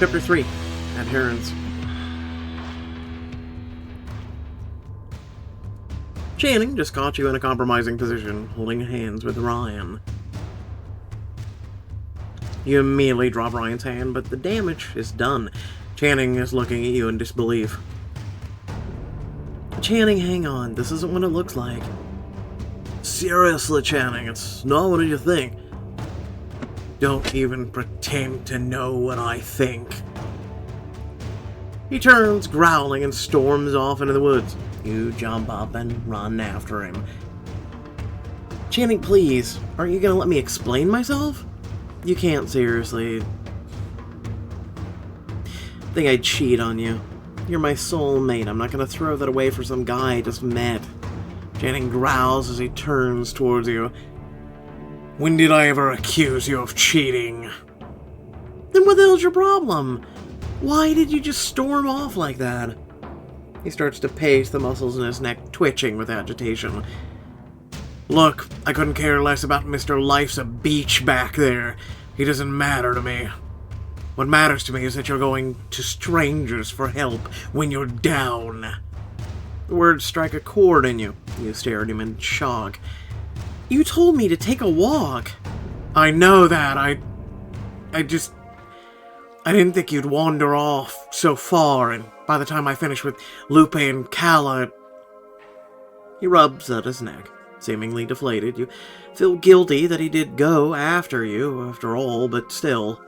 Chapter 3. Adherence. Channing just caught you in a compromising position, holding hands with Ryan. You immediately drop Ryan's hand, but the damage is done. Channing is looking at you in disbelief. Channing, hang on. This isn't what it looks like. Seriously, Channing, it's not what you think. Don't even pretend to know what I think. He turns, growling, and storms off into the woods. You jump up and run after him. Channing, please, aren't you gonna let me explain myself? You can't, seriously. Think I'd cheat on you. You're my soulmate. I'm not gonna throw that away for some guy I just met. Channing growls as he turns towards you. When did I ever accuse you of cheating? Then what the hell's your problem? Why did you just storm off like that? He starts to pace, the muscles in his neck twitching with agitation. Look, I couldn't care less about Mr. Life's a beach back there. He doesn't matter to me. What matters to me is that you're going to strangers for help when you're down. The words strike a chord in you. You stare at him in shock. You told me to take a walk. I know that. I didn't think you'd wander off so far, and by the time I finished with Lupe and Calla... He rubs at his neck, seemingly deflated. You feel guilty that he did go after you, after all, but still.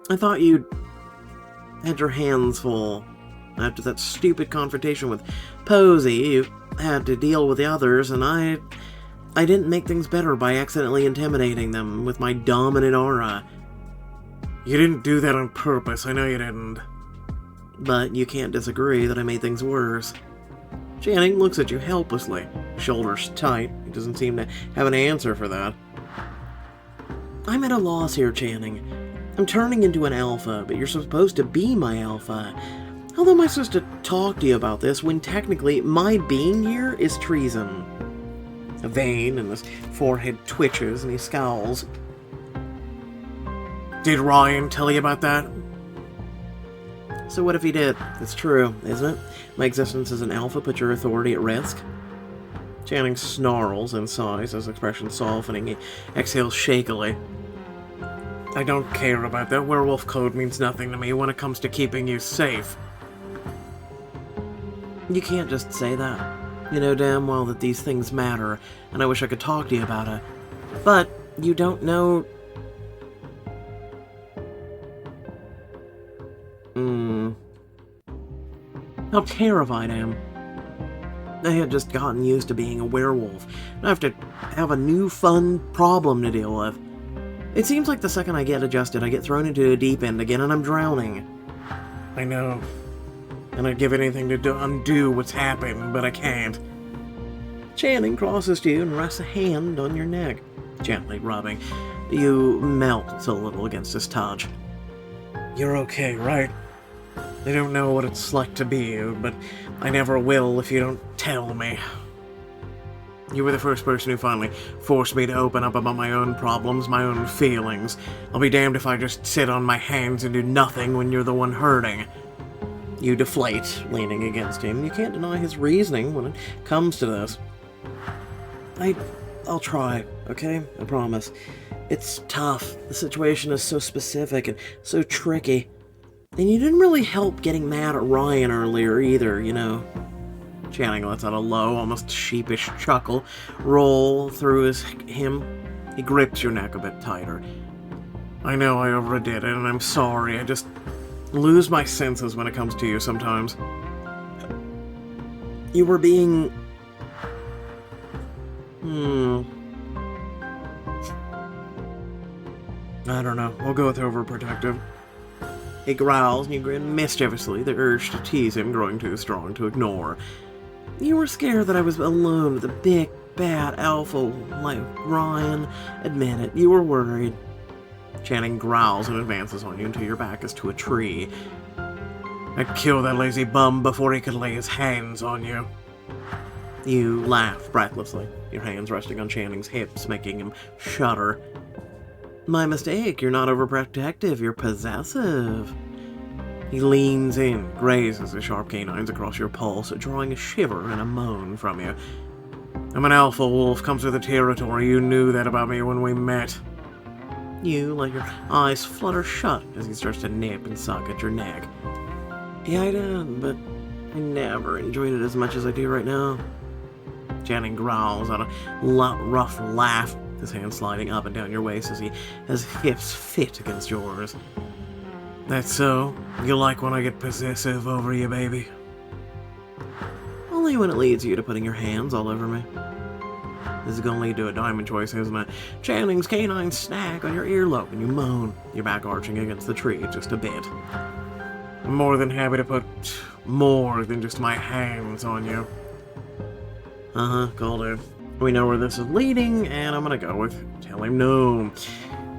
I thought you'd had your hands full. After that stupid confrontation with Posey, you had to deal with the others, and I didn't make things better by accidentally intimidating them with my dominant aura. You didn't do that on purpose, I know you didn't. But you can't disagree that I made things worse. Channing looks at you helplessly, shoulders tight. He doesn't seem to have an answer for that. I'm at a loss here, Channing. I'm turning into an alpha, but you're supposed to be my alpha. How am I supposed to talk to you about this when technically my being here is treason? A vein in his forehead twitches and he scowls. Did Ryan tell you about that? So what if he did? It's true, isn't it? My existence as an alpha puts your authority at risk? Channing snarls and sighs, his expression softening. He exhales shakily. I don't care about that. Werewolf code means nothing to me when it comes to keeping you safe. You can't just say that. You know damn well that these things matter, and I wish I could talk to you about it. But you don't know... How terrified I am. I had just gotten used to being a werewolf. I have to have a new fun problem to deal with. It seems like the second I get adjusted, I get thrown into a deep end again and I'm drowning. I know. And I'd give anything to undo what's happened, but I can't. Channing crosses to you and rests a hand on your neck, gently rubbing. You melt a little against his touch. You're okay, right? I don't know what it's like to be you, but I never will if you don't tell me. You were the first person who finally forced me to open up about my own problems, my own feelings. I'll be damned if I just sit on my hands and do nothing when you're the one hurting. You deflate, leaning against him. You can't deny his reasoning when it comes to this. I'll try, okay? I promise. It's tough. The situation is so specific and so tricky. And you didn't really help getting mad at Ryan earlier either, you know. Channing lets out a low, almost sheepish chuckle roll through him. He grips your neck a bit tighter. I know I overdid it, and I'm sorry. I just lose my senses when it comes to you sometimes. You were being... I don't know. We'll go with overprotective. He growls and you grin mischievously, the urge to tease him growing too strong to ignore. You were scared that I was alone with a big, bad alpha like Ryan. Admit it, you were worried. Channing growls and advances on you until your back is to a tree. I'd kill that lazy bum before he could lay his hands on you. You laugh breathlessly, your hands resting on Channing's hips, making him shudder. My mistake. You're not overprotective. You're possessive. He leans in, grazes his sharp canines across your pulse, drawing a shiver and a moan from you. I'm an alpha wolf, comes with the territory. You knew that about me when we met. You let your eyes flutter shut as he starts to nip and suck at your neck. Yeah, I did, but I never enjoyed it as much as I do right now. Channing growls out a rough laugh, his hand sliding up and down your waist as his hips fit against yours. That's so? You like when I get possessive over you, baby? Only when it leads you to putting your hands all over me. This is gonna lead to a diamond choice, isn't it? Channing's canines snag on your earlobe and you moan, your back arching against the tree just a bit. I'm more than happy to put more than just my hands on you. Called it. We know where this is leading, and I'm gonna go with tell him no.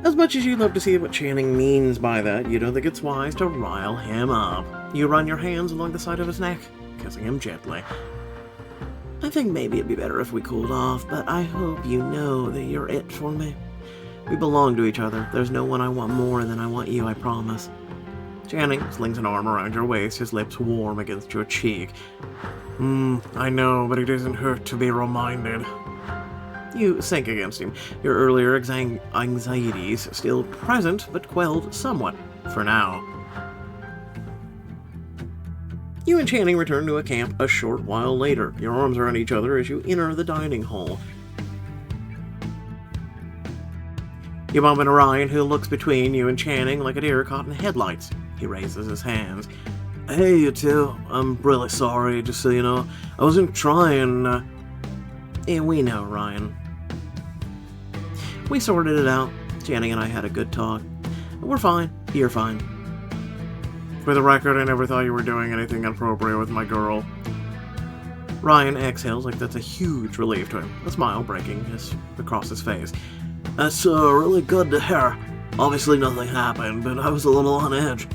As much as you'd love to see what Channing means by that, you don't think it's wise to rile him up. You run your hands along the side of his neck, kissing him gently. I think maybe it'd be better if we cooled off, but I hope you know that you're it for me. We belong to each other. There's no one I want more than I want you, I promise. Channing slings an arm around your waist, his lips warm against your cheek. I know, but it doesn't hurt to be reminded. You sink against him, your earlier anxieties still present, but quelled somewhat, for now. You and Channing return to a camp a short while later, your arms around each other as you enter the dining hall. You bump into Ryan, who looks between you and Channing like a deer caught in headlights. He raises his hands. Hey, you two. I'm really sorry, just so you know. I wasn't trying, Yeah, we know, Ryan. We sorted it out. Channing and I had a good talk. We're fine. You're fine. For the record, I never thought you were doing anything inappropriate with my girl. Ryan exhales like that's a huge relief to him, a smile breaking across his face. That's really good to hear. Obviously nothing happened, but I was a little on edge.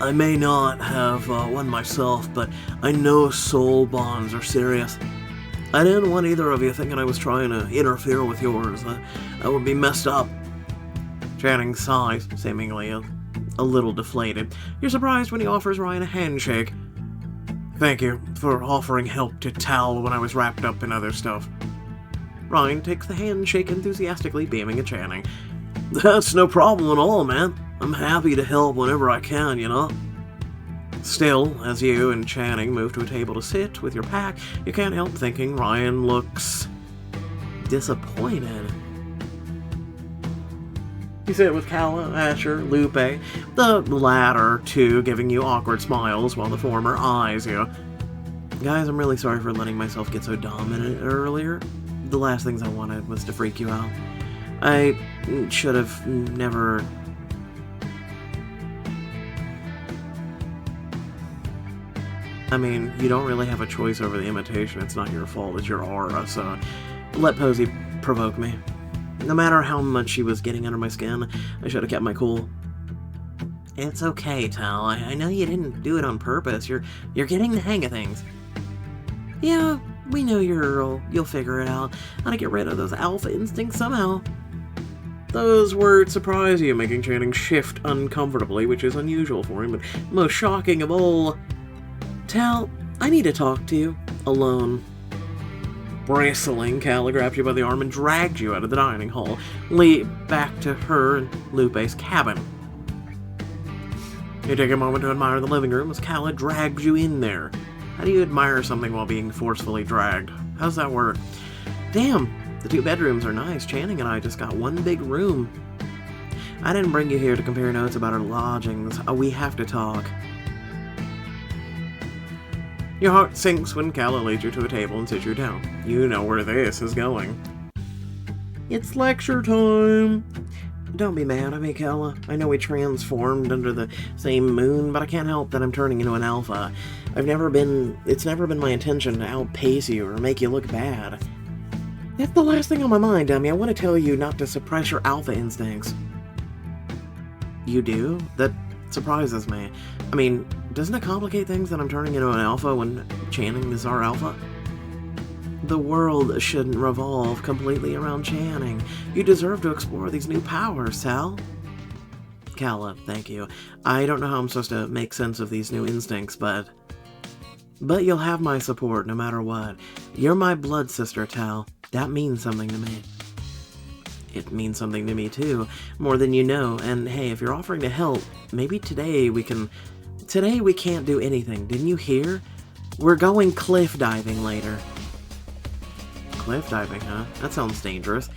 I may not have one myself, but I know soul bonds are serious. I didn't want either of you thinking I was trying to interfere with yours. That would be messed up. Channing sighs, seemingly a little deflated. You're surprised when he offers Ryan a handshake. Thank you for offering help to Tal when I was wrapped up in other stuff. Ryan takes the handshake enthusiastically, beaming at Channing. That's no problem at all, man. I'm happy to help whenever I can, you know? Still, as you and Channing move to a table to sit with your pack, you can't help thinking Ryan looks disappointed. You sit with Calla, Asher, Lupe, the latter two giving you awkward smiles while the former eyes you. Guys, I'm really sorry for letting myself get so dominant earlier. The last things I wanted was to freak you out. I should have never... I mean, you don't really have a choice over the imitation. It's not your fault, it's your aura, so let Posey provoke me. No matter how much she was getting under my skin, I should have kept my cool. It's okay, Tal. I know you didn't do it on purpose. You're getting the hang of things. Yeah, we know you're Earl. You'll figure it out. How to get rid of those alpha instincts somehow. Those words surprise you, making Channing shift uncomfortably, which is unusual for him, but most shocking of all... Tal, I need to talk to you. Alone. Bristling, Calla grabs you by the arm and drags you out of the dining hall, back to her and Lupe's cabin. You take a moment to admire the living room as Calla drags you in there. How do you admire something while being forcefully dragged? How's that work? Damn, the 2 bedrooms are nice. Channing and I just got one big room. I didn't bring you here to compare notes about our lodgings. We have to talk. Your heart sinks when Calla leads you to a table and sits you down. You know where this is going. It's lecture time. Don't be mad at me, Calla. I know we transformed under the same moon, but I can't help that I'm turning into an alpha. It's never been my intention to outpace you or make you look bad. That's the last thing on my mind, dummy. I want to tell you not to suppress your alpha instincts. You do? That surprises me. I mean, doesn't it complicate things that I'm turning into an alpha when Channing is our alpha? The world shouldn't revolve completely around Channing. You deserve to explore these new powers, Sal. Calla, thank you. I don't know how I'm supposed to make sense of these new instincts, but you'll have my support no matter what. You're my blood sister, Tal. That means something to me. It means something to me, too. More than you know. And hey, if you're offering to help, maybe today we can... Today we can't do anything. Didn't you hear? We're going cliff diving later. Cliff diving, huh? That sounds dangerous.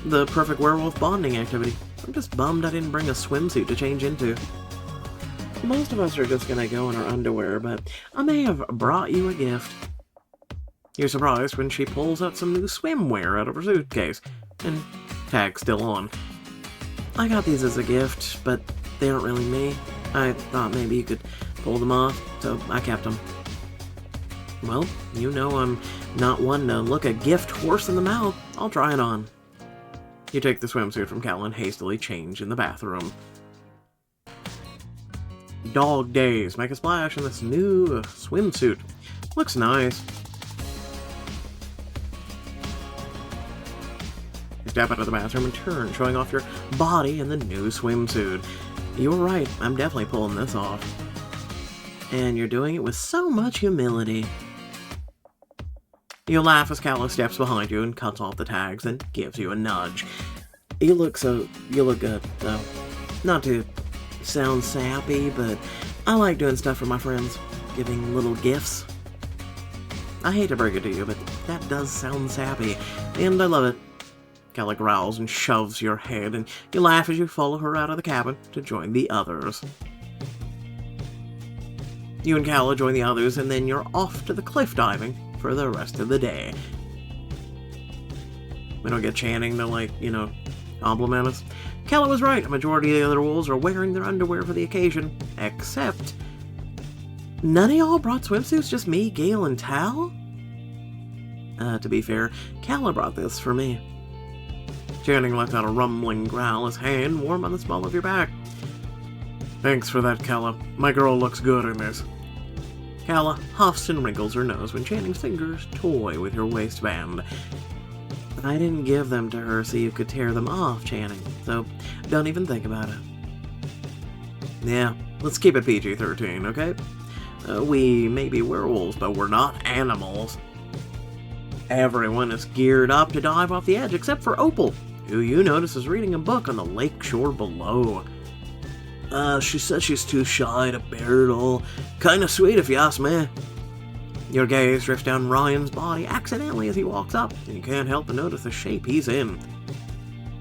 The perfect werewolf bonding activity. I'm just bummed I didn't bring a swimsuit to change into. Most of us are just gonna go in our underwear, but I may have brought you a gift. You're surprised when she pulls out some new swimwear out of her suitcase, and tag's still on. I got these as a gift, but they aren't really me. I thought maybe you could pull them off, so I kept them. Well, you know I'm not one to look a gift horse in the mouth. I'll try it on. You take the swimsuit from Cal and hastily change in the bathroom. Dog days. Make a splash in this new swimsuit. Looks nice. You step out of the bathroom and turn, showing off your body in the new swimsuit. You were right. I'm definitely pulling this off. And you're doing it with so much humility. You laugh as Calla steps behind you and cuts off the tags and gives you a nudge. You look good, though. Not to sound sappy, but I like doing stuff for my friends. Giving little gifts. I hate to break it to you, but that does sound sappy, and I love it. Calla growls and shoves your head, and you laugh as you follow her out of the cabin to join the others. You and Calla join the others, and then you're off to the cliff diving for the rest of the day. We don't get Channing to, compliment us. Calla was right. A majority of the other wolves are wearing their underwear for the occasion. Except... None of y'all brought swimsuits? Just me, Gale, and Tal? To be fair, Calla brought this for me. Channing lets out a rumbling growl, his hand warm on the small of your back. Thanks for that, Calla. My girl looks good in this. Calla huffs and wrinkles her nose when Channing's fingers toy with your waistband. I didn't give them to her so you could tear them off, Channing, so don't even think about it. Yeah, let's keep it PG-13, okay? We may be werewolves, but we're not animals. Everyone is geared up to dive off the edge except for Opal, who you notice is reading a book on the lake shore below. She says she's too shy to bear it all. Kinda sweet if you ask me. Your gaze drifts down Ryan's body accidentally as he walks up, and you can't help but notice the shape he's in.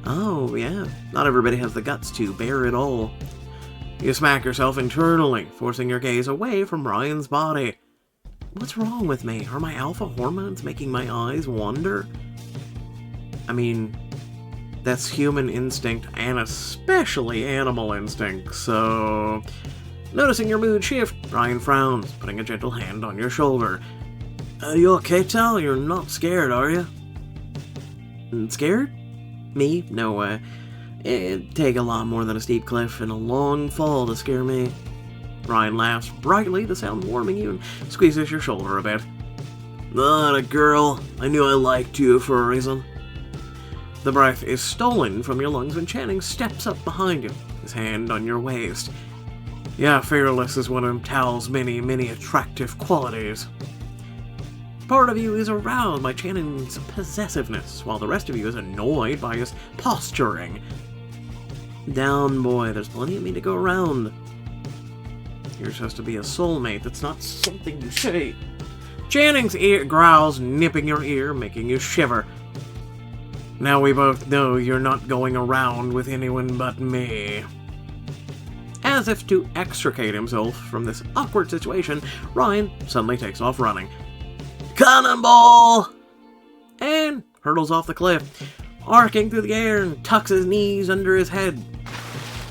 Oh, yeah. Not everybody has the guts to bear it all. You smack yourself internally, forcing your gaze away from Ryan's body. What's wrong with me? Are my alpha hormones making my eyes wander? I mean, that's human instinct and especially animal instinct, so... Noticing your mood shift, Ryan frowns, putting a gentle hand on your shoulder. You okay, Tal? You're not scared, are you? Scared? Me? No way. It'd take a lot more than a steep cliff and a long fall to scare me. Ryan laughs brightly to sound warming you and squeezes your shoulder a bit. Not a girl. I knew I liked you for a reason. The breath is stolen from your lungs when Channing steps up behind you, his hand on your waist. Yeah, fearless is one of Tal's many, many attractive qualities. Part of you is aroused by Channing's possessiveness, while the rest of you is annoyed by his posturing. Down, boy, there's plenty of me to go around. You're supposed to be a soulmate, that's not something you say. Channing's ear growls, nipping your ear, making you shiver. Now we both know you're not going around with anyone but me. As if to extricate himself from this awkward situation, Ryan suddenly takes off running. Cannonball! And hurtles off the cliff, arcing through the air and tucks his knees under his head.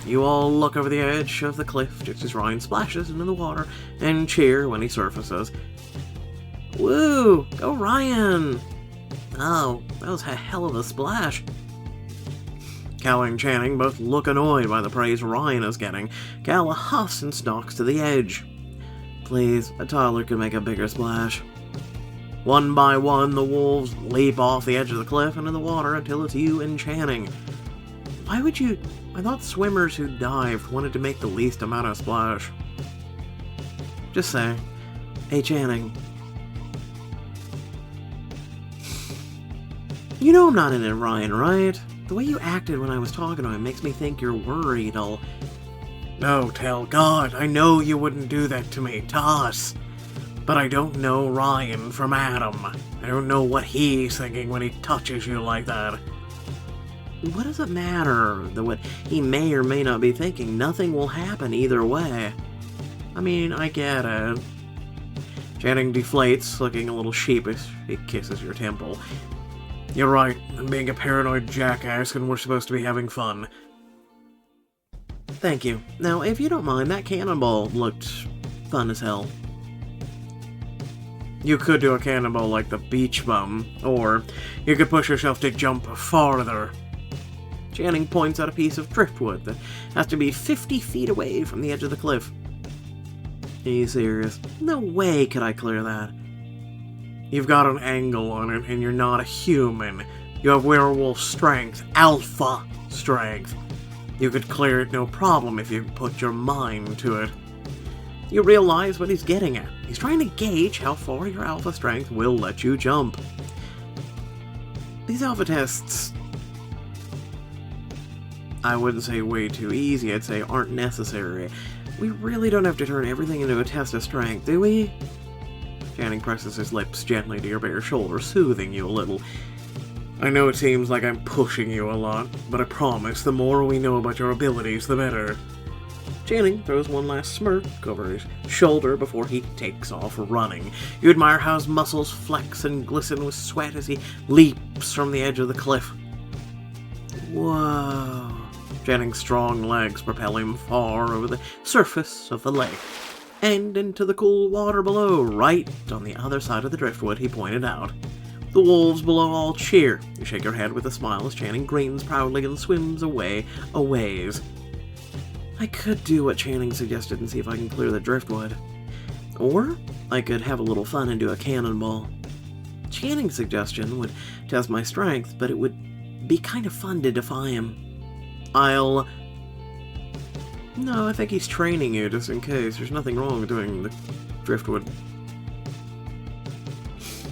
You all look over the edge of the cliff just as Ryan splashes into the water and cheer when he surfaces. Woo! Go Ryan! Oh, that was a hell of a splash. Calla and Channing both look annoyed by the praise Ryan is getting. Calla huffs and stalks to the edge. Please, a toddler could make a bigger splash. One by one, the wolves leap off the edge of the cliff into the water until it's you and Channing. Why would you... I thought swimmers who dived wanted to make the least amount of splash. Just saying. Hey, Channing. You know I'm not in it, Ryan, right? The way you acted when I was talking to him makes me think you're worried I'll... No, tell God, I know you wouldn't do that to me, to us. But I don't know Ryan from Adam. I don't know what he's thinking when he touches you like that. What does it matter, what he may or may not be thinking? Nothing will happen either way. I mean, I get it. Channing deflates, looking a little sheepish. He kisses your temple. You're right, I'm being a paranoid jackass and we're supposed to be having fun. Thank you. Now, if you don't mind, that cannonball looked fun as hell. You could do a cannonball like the beach bum, or you could push yourself to jump farther. Channing points at a piece of driftwood that has to be 50 feet away from the edge of the cliff. Are you serious? No way could I clear that. You've got an angle on it, and you're not a human. You have werewolf strength, alpha strength. You could clear it no problem if you put your mind to it. You realize what he's getting at. He's trying to gauge how far your alpha strength will let you jump. These alpha tests, I wouldn't say way too easy, I'd say aren't necessary. We really don't have to turn everything into a test of strength, do we? Channing presses his lips gently to your bare shoulder, soothing you a little. I know it seems like I'm pushing you a lot, but I promise the more we know about your abilities, the better. Channing throws one last smirk over his shoulder before he takes off running. You admire how his muscles flex and glisten with sweat as he leaps from the edge of the cliff. Whoa. Channing's strong legs propel him far over the surface of the lake, and into the cool water below, right on the other side of the driftwood he pointed out. The wolves below all cheer. You shake your head with a smile as Channing grins proudly and swims away a ways. I could do what Channing suggested and see if I can clear the driftwood. Or I could have a little fun and do a cannonball. Channing's suggestion would test my strength, but it would be kind of fun to defy him. No, I think he's training you just in case. There's nothing wrong with doing the driftwood.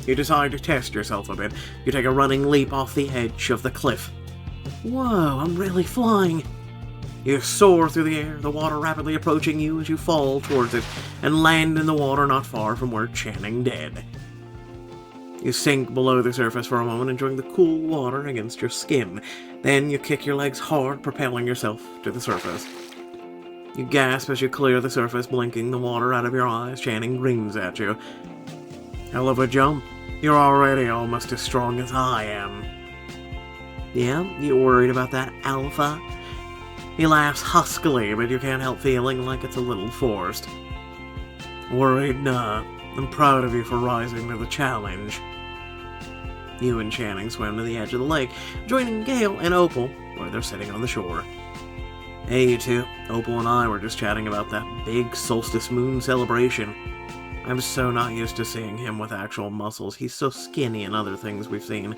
You decide to test yourself a bit. You take a running leap off the edge of the cliff. Whoa, I'm really flying. You soar through the air, the water rapidly approaching you as you fall towards it, and land in the water not far from where Channing did. You sink below the surface for a moment, enjoying the cool water against your skin. Then you kick your legs hard, propelling yourself to the surface. You gasp as you clear the surface, blinking the water out of your eyes. Channing grins at you. Hell of a jump. You're already almost as strong as I am. Yeah? You worried about that, Alpha? He laughs huskily, but you can't help feeling like it's a little forced. Worried? Nah. I'm proud of you for rising to the challenge. You and Channing swim to the edge of the lake, joining Gale and Opal, where they're sitting on the shore. Hey, you two. Opal and I were just chatting about that big solstice moon celebration. I'm so not used to seeing him with actual muscles. He's so skinny in other things we've seen.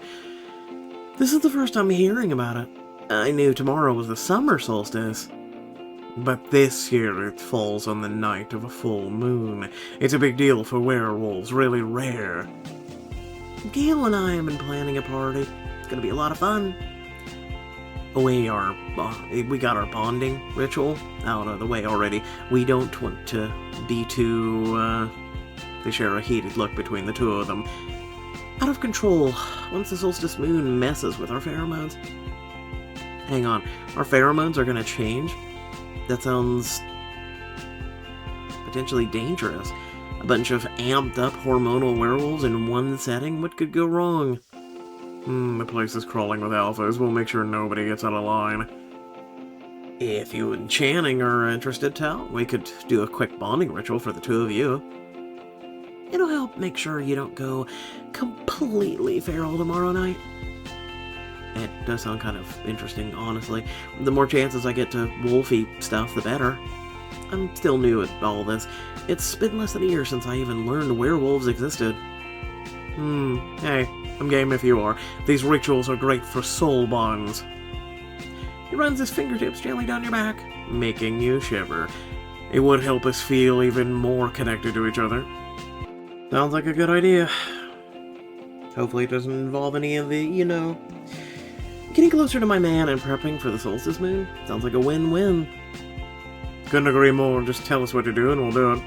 This is the first time hearing about it. I knew tomorrow was the summer solstice. But this year it falls on the night of a full moon. It's a big deal for werewolves, really rare. Gale and I have been planning a party. It's gonna be a lot of fun. We got our bonding ritual out of the way already. We don't want to be too, They share a heated look between the two of them. Out of control, once the solstice moon messes with our pheromones. Hang on, our pheromones are gonna change? That sounds potentially dangerous. A bunch of amped up hormonal werewolves in one setting? What could go wrong? The place is crawling with alphas. We'll make sure nobody gets out of line. If you and Channing are interested, Tal, we could do a quick bonding ritual for the two of you. It'll help make sure you don't go completely feral tomorrow night. It does sound kind of interesting, honestly. The more chances I get to wolfy stuff, the better. I'm still new at all this. It's been less than a year since I even learned werewolves existed. Hey, I'm game if you are. These rituals are great for soul bonds. He runs his fingertips gently down your back, making you shiver. It would help us feel even more connected to each other. Sounds like a good idea. Hopefully it doesn't involve any of the, getting closer to my man and prepping for the solstice moon. Sounds like a win-win. Couldn't agree more. Just tell us what to do and we'll do it.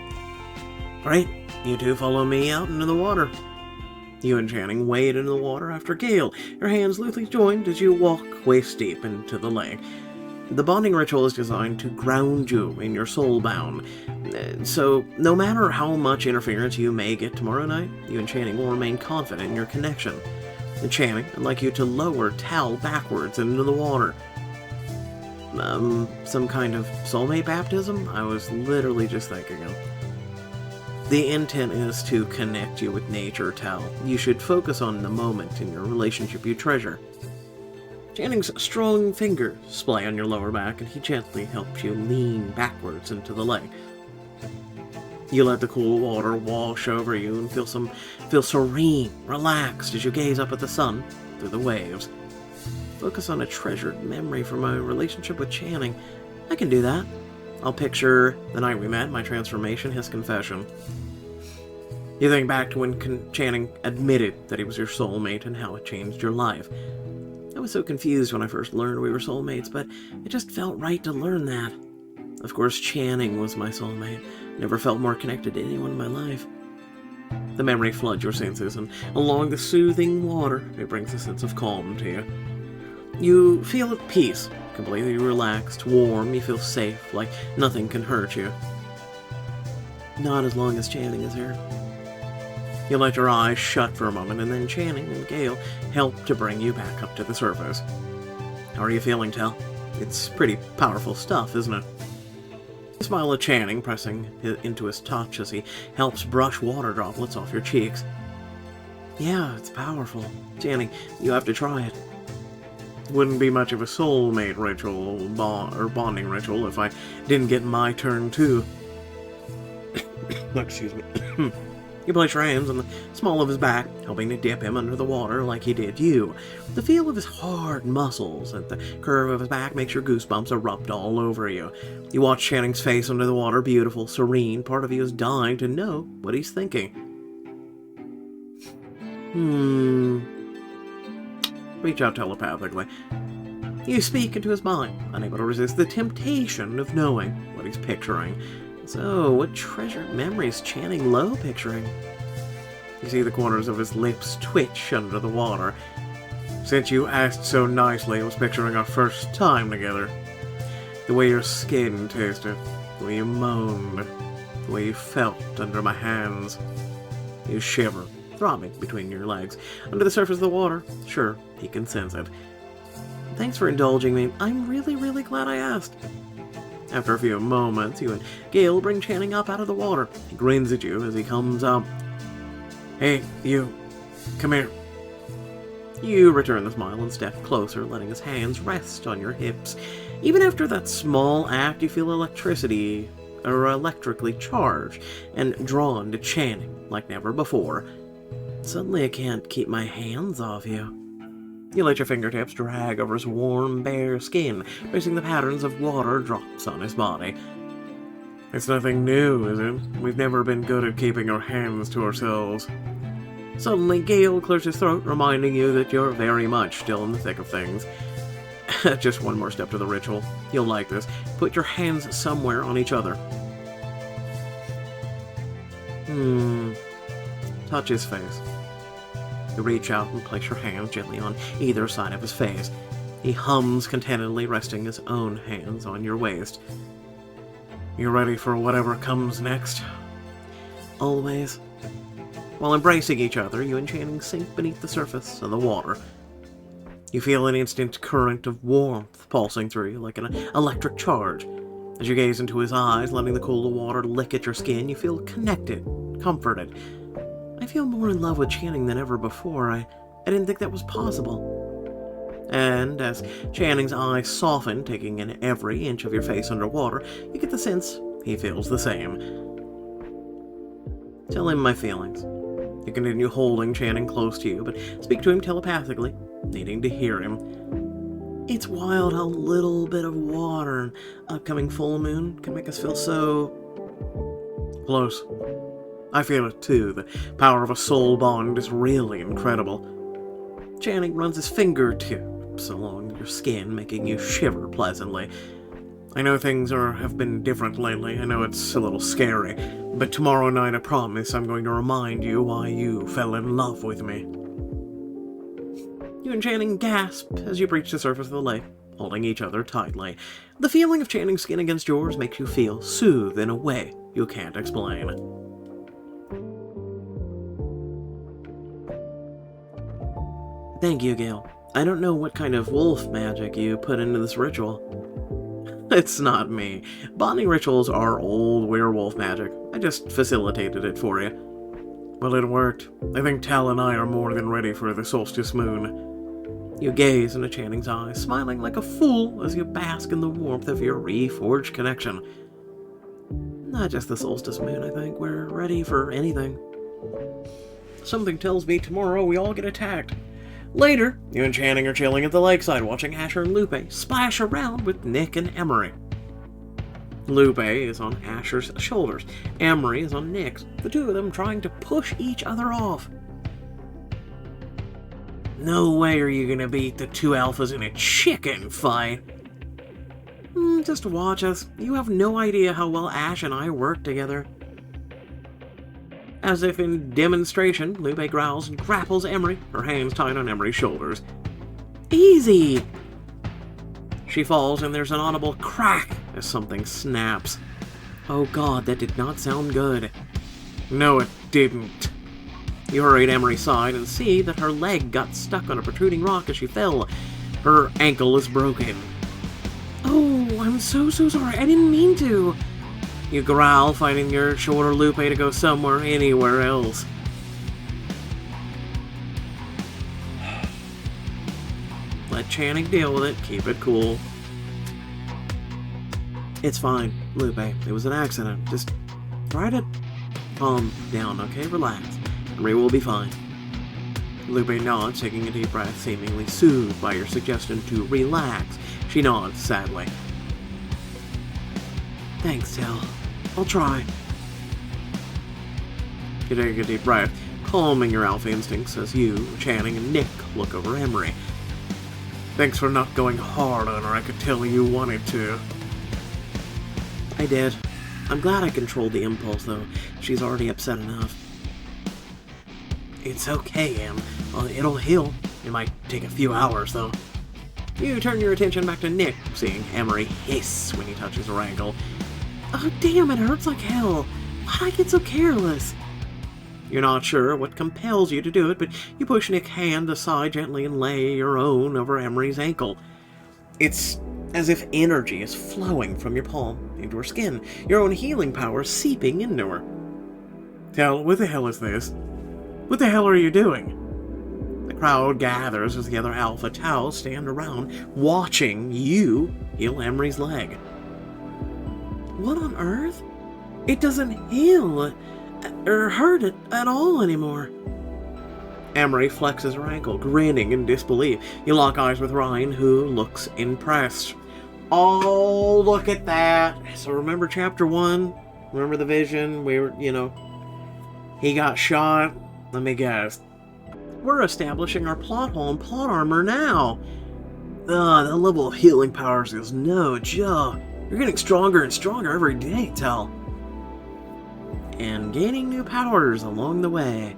Great. You two follow me out into the water. You and Channing wade into the water after Gale, your hands loosely joined as you walk waist deep into the lake. The bonding ritual is designed to ground you in your soul bound, so no matter how much interference you may get tomorrow night, you and Channing will remain confident in your connection. And Channing, I'd like you to lower Tal backwards into the water. Some kind of soulmate baptism? I was literally just thinking of. The intent is to connect you with nature, Tal. You should focus on the moment in your relationship you treasure. Channing's strong fingers splay on your lower back, and he gently helps you lean backwards into the lake. You let the cool water wash over you and feel serene, relaxed as you gaze up at the sun through the waves. Focus on a treasured memory from my relationship with Channing. I can do that. I'll picture the night we met, my transformation, his confession. You think back to when Channing admitted that he was your soulmate and how it changed your life. I was so confused when I first learned we were soulmates, but it just felt right to learn that. Of course, Channing was my soulmate. Never felt more connected to anyone in my life. The memory floods your senses, and along the soothing water, it brings a sense of calm to you. You feel at peace, completely relaxed, warm, you feel safe, like nothing can hurt you. Not as long as Channing is here. You let your eyes shut for a moment, and then Channing and Gale help to bring you back up to the surface. How are you feeling, Tal? It's pretty powerful stuff, isn't it? You smile at Channing, pressing into his touch as he helps brush water droplets off your cheeks. Yeah, it's powerful. Channing, you have to try it. Wouldn't be much of a soulmate ritual or bonding ritual if I didn't get my turn too. Excuse me. You place your hands on the small of his back, helping to dip him under the water like he did you. The feel of his hard muscles at the curve of his back makes your goosebumps erupt all over you. You watch Channing's face under the water, beautiful, serene. Part of you is dying to know what he's thinking. Reach out telepathically. You speak into his mind, unable to resist the temptation of knowing what he's picturing. So, what treasured memories Channing Lowe picturing? You see the corners of his lips twitch under the water. Since you asked so nicely, I was picturing our first time together. The way your skin tasted, the way you moaned, the way you felt under my hands. You shiver, throbbing between your legs. Under the surface of the water, sure, he can sense it. Thanks for indulging me. I'm really, really glad I asked. After a few moments, you and Gale bring Channing up out of the water. He grins at you as he comes up. Hey, you. Come here. You return the smile and step closer, letting his hands rest on your hips. Even after that small act, you feel electrically charged and drawn to Channing like never before. Suddenly I can't keep my hands off you. You let your fingertips drag over his warm, bare skin, tracing the patterns of water drops on his body. It's nothing new, is it? We've never been good at keeping our hands to ourselves. Suddenly, Gale clears his throat, reminding you that you're very much still in the thick of things. Just one more step to the ritual. You'll like this. Put your hands somewhere on each other. Touch his face. You reach out and place your hands gently on either side of his face. He hums contentedly, resting his own hands on your waist. You ready for whatever comes next? Always. While embracing each other, you and Channing sink beneath the surface of the water. You feel an instant current of warmth pulsing through you like an electric charge. As you gaze into his eyes, letting the cool water lick at your skin, you feel connected, comforted. I feel more in love with Channing than ever before. I didn't think that was possible. And as Channing's eyes soften, taking in every inch of your face underwater, you get the sense he feels the same. Tell him my feelings. You continue holding Channing close to you, but speak to him telepathically, needing to hear him. It's wild how a little bit of water and upcoming full moon can make us feel so close. I feel it too. The power of a soul bond is really incredible. Channing runs his fingertips along your skin, making you shiver pleasantly. I know things have been different lately. I know it's a little scary. But tomorrow night, I promise I'm going to remind you why you fell in love with me. You and Channing gasp as you breach the surface of the lake, holding each other tightly. The feeling of Channing's skin against yours makes you feel soothed in a way you can't explain. Thank you, Gale. I don't know what kind of wolf magic you put into this ritual. It's not me. Bonding rituals are old werewolf magic. I just facilitated it for you. Well, it worked. I think Tal and I are more than ready for the solstice moon. You gaze into Channing's eyes, smiling like a fool as you bask in the warmth of your reforged connection. Not just the solstice moon, I think. We're ready for anything. Something tells me tomorrow we all get attacked. Later, you and Channing are chilling at the lakeside watching Asher and Lupe splash around with Nick and Emery. Lupe is on Asher's shoulders. Emery is on Nick's, the two of them trying to push each other off. No way are you gonna beat the two alphas in a chicken fight. Just watch us. You have no idea how well Ash and I work together. As if in demonstration, Lupe growls and grapples Emery, her hands tied on Emery's shoulders. Easy! She falls and there's an audible crack as something snaps. Oh god, that did not sound good. No, it didn't. You hurry to Emery's side and see that her leg got stuck on a protruding rock as she fell. Her ankle is broken. Oh, I'm so sorry. I didn't mean to. You growl, finding your shoulder Lupe to go somewhere, anywhere else. Let Channing deal with it. Keep it cool. It's fine, Lupe. It was an accident. Just try to calm down, okay? Relax. Emery will be fine. Lupe nods, taking a deep breath, seemingly soothed by your suggestion to relax. She nods sadly. Thanks, Tal. I'll try. You take a deep breath, calming your alpha instincts as you, Channing, and Nick look over Emery. Thanks for not going hard on her. I could tell you wanted to. I did. I'm glad I controlled the impulse, though. She's already upset enough. It's okay, Em. It'll heal. It might take a few hours, though. You turn your attention back to Nick, seeing Emery hiss when he touches her ankle. Oh, damn, it hurts like hell. Why'd I get so careless? You're not sure what compels you to do it, but you push Nick's hand aside gently and lay your own over Emery's ankle. It's as if energy is flowing from your palm into her skin, your own healing power seeping into her. Tal, what the hell is this? What the hell are you doing? The crowd gathers as the other Alpha Taus stand around, watching you heal Emery's leg. What on earth? It doesn't heal or hurt it at all anymore. Emery flexes her ankle, grinning in disbelief. You lock eyes with Ryan, who looks impressed. Oh, look at that. So remember chapter 1? Remember the vision? He got shot. Let me guess. We're establishing our plot hole and plot armor now. The level of healing powers is no joke. You're getting stronger and stronger every day, Tal. And gaining new powers along the way.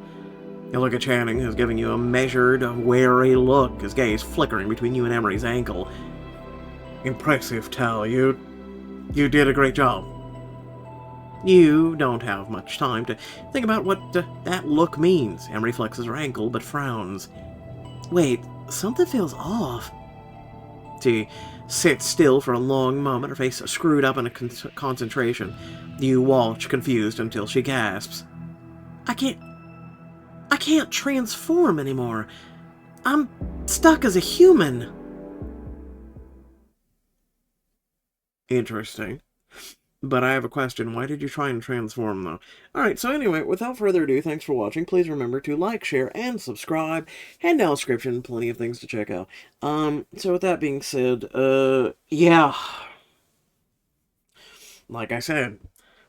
You look at Channing, who's giving you a measured, wary look, his gaze flickering between you and Emery's ankle. Impressive, Tal. You did a great job. You don't have much time to think about what that look means. Emery flexes her ankle, but frowns. Wait, something feels off. She sits still for a long moment, her face screwed up in a concentration. You watch, confused, until she gasps. I can't transform anymore. I'm stuck as a human. Interesting. But I have a question. Why did you try and transform, though? Alright, so anyway, without further ado, thanks for watching. Please remember to like, share, and subscribe. And down description, plenty of things to check out. So with that being said, yeah. Like I said,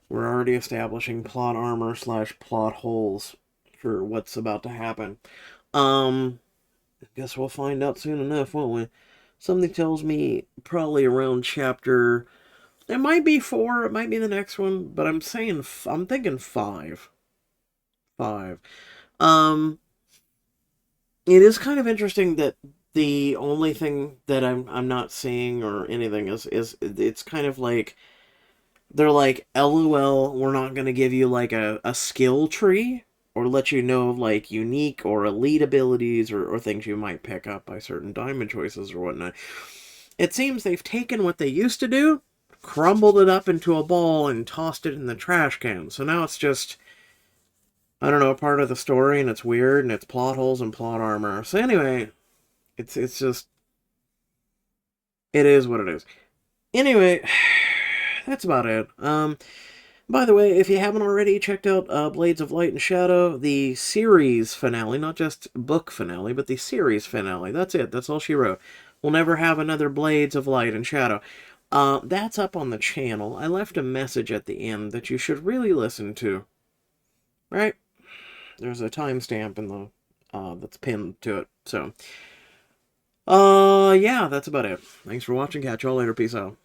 we're already establishing plot armor / plot holes for what's about to happen. I guess we'll find out soon enough, won't we? Something tells me probably around chapter... It might be 4, it might be the next one, but I'm thinking 5. 5. Um, it is kind of interesting that the only thing that I'm not seeing or anything is it's kind of like they're like, LOL, we're not gonna give you like a skill tree or let you know of like unique or elite abilities or things you might pick up by certain diamond choices or whatnot. It seems they've taken what they used to do, crumbled it up into a ball, and tossed it in the trash can. So now it's just, I don't know, a part of the story, and it's weird, and it's plot holes and plot armor. So anyway, it's just, it is what it is. Anyway, that's about it. By the way, if you haven't already checked out Blades of Light and Shadow, the series finale, not just book finale, but the series finale. That's it. That's all she wrote. We'll never have another Blades of Light and Shadow. That's up on the channel. I left a message at the end that you should really listen to. Right? There's a timestamp in the that's pinned to it. So, yeah, that's about it. Thanks for watching. Catch y'all later. Peace out.